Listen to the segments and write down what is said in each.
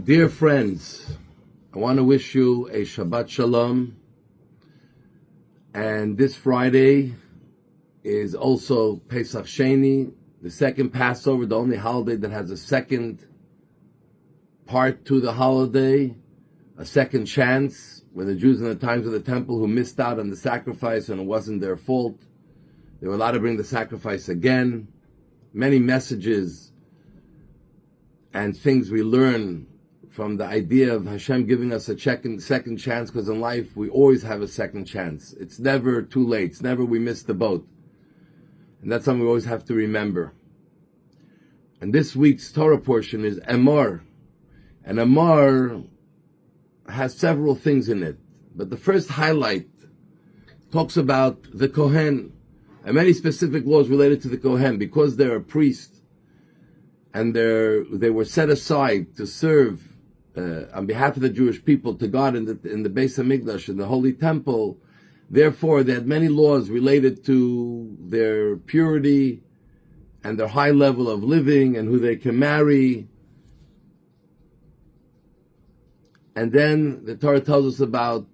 Dear friends, I want to wish you a Shabbat Shalom. And this Friday is also Pesach Sheni, the second Passover, the only holiday that has a second part to the holiday, a second chance, when the Jews in the times of the temple who missed out on the sacrifice and it wasn't their fault, they were allowed to bring the sacrifice again. Many messages and things we learn from the idea of Hashem giving us a second chance, because in life we always have a second chance. It's never too late. It's never we missed the boat. And that's something we always have to remember. And this week's Torah portion is Emor. And Emor has several things in it. But the first highlight talks about the Kohen and many specific laws related to the Kohen. Because they're a priest and they were set aside to serve on behalf of the Jewish people to God in the Beis Hamikdash, in the Holy Temple. Therefore, they had many laws related to their purity and their high level of living and who they can marry. And then the Torah tells us about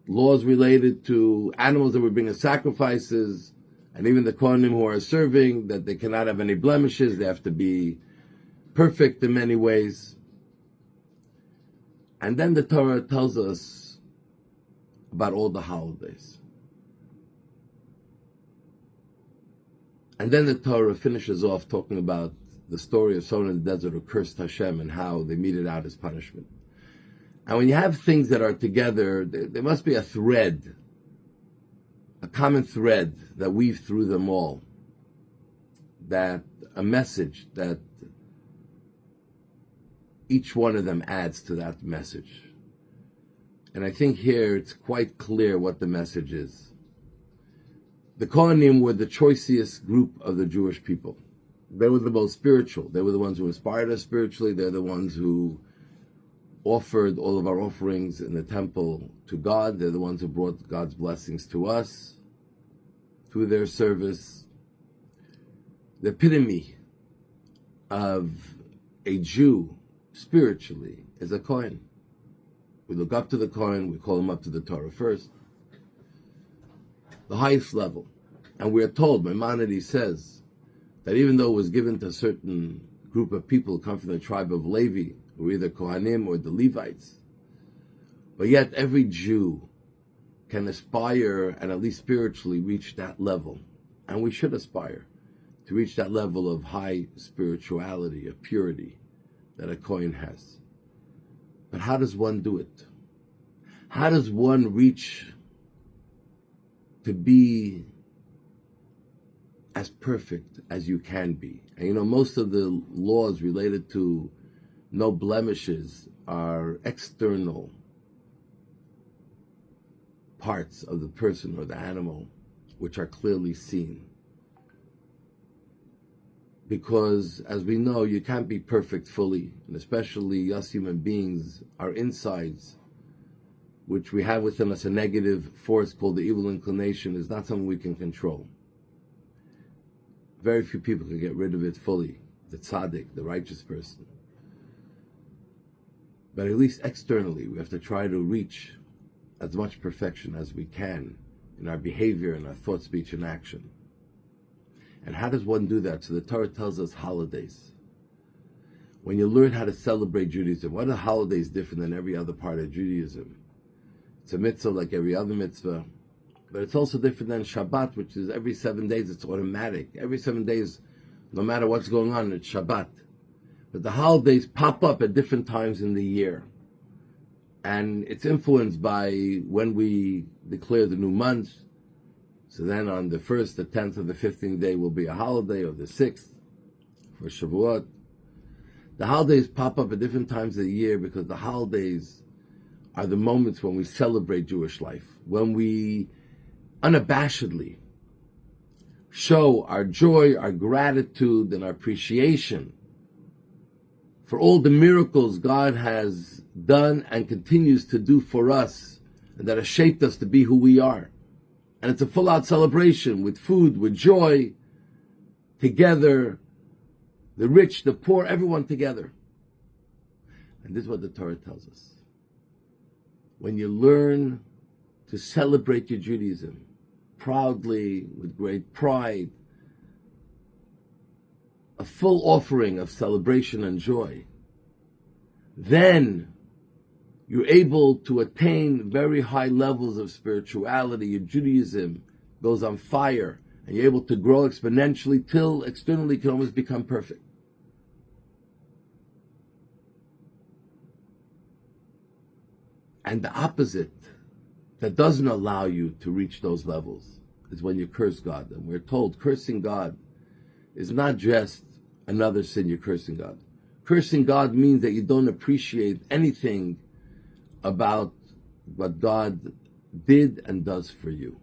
laws related to animals that were bringing sacrifices, and even the Kohanim who are serving, that they cannot have any blemishes, they have to be perfect in many ways. And then the Torah tells us about all the holidays. And then the Torah finishes off talking about the story of someone in the desert who cursed Hashem and how they meted out his punishment. And when you have things that are together, there must be a thread, a common thread that weaves through them all, that a message that each one of them adds to that message. And I think here it's quite clear what the message is. The Kohanim were the choicest group of the Jewish people. They were the most spiritual. They were the ones who inspired us spiritually. They're the ones who offered all of our offerings in the temple to God. They're the ones who brought God's blessings to us through their service. The epitome of a Jew spiritually is a Kohen. We look up to the Kohen, we call him up to the Torah first. The highest level. And we are told, Maimonides says, that even though it was given to a certain group of people who come from the tribe of Levi, who were either Kohanim or the Levites, but yet every Jew can aspire and at least spiritually reach that level. And we should aspire to reach that level of high spirituality, of purity that a Kohen has. But how does one do it? How does one reach to be as perfect as you can be? And most of the laws related to no blemishes are external parts of the person or the animal, which are clearly seen. Because, as we know, you can't be perfect fully, and especially us human beings, our insides, which we have within us a negative force called the evil inclination, is not something we can control. Very few people can get rid of it fully, the tzaddik, the righteous person. But at least externally, we have to try to reach as much perfection as we can in our behavior, in our thought, speech, and action. And how does one do that? So the Torah tells us holidays. When you learn how to celebrate Judaism, what are holidays different than every other part of Judaism? It's a mitzvah like every other mitzvah, but it's also different than Shabbat, which is every 7 days, it's automatic. Every 7 days, no matter what's going on, it's Shabbat. But the holidays pop up at different times in the year. And it's influenced by when we declare the new month. So then on the 1st, the 10th, or the 15th day will be a holiday, or the 6th for Shavuot. The holidays pop up at different times of the year because the holidays are the moments when we celebrate Jewish life, when we unabashedly show our joy, our gratitude, and our appreciation for all the miracles God has done and continues to do for us, and that has shaped us to be who we are. And it's a full-out celebration with food, with joy, together, the rich, the poor, everyone together. And this is what the Torah tells us. When you learn to celebrate your Judaism proudly, with great pride, a full offering of celebration and joy, then you're able to attain very high levels of spirituality. Your Judaism goes on fire, and you're able to grow exponentially till externally you can almost become perfect. And the opposite, that doesn't allow you to reach those levels, is when you curse God. And we're told cursing God is not just another sin you're cursing God. Cursing God means that you don't appreciate anything about what God did and does for you.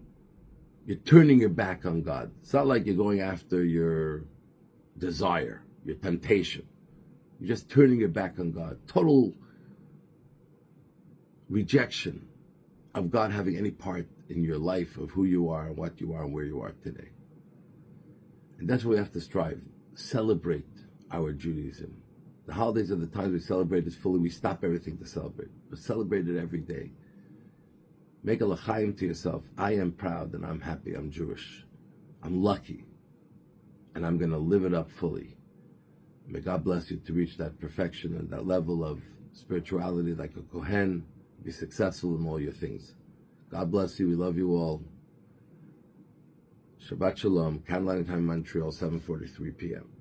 You're turning your back on God. It's not like you're going after your desire, your temptation. You're just turning your back on God. Total rejection of God having any part in your life, of who you are and what you are and where you are today. And that's what we have to strive. Celebrate our Judaism. The holidays are the times we celebrate it fully. We stop everything to celebrate. But celebrate it every day. Make a l'chaim to yourself. I am proud and I'm happy. I'm Jewish. I'm lucky. And I'm going to live it up fully. May God bless you to reach that perfection and that level of spirituality like a Kohen. Be successful in all your things. God bless you. We love you all. Shabbat Shalom. Candlelight time in Montreal, 7:43 p.m.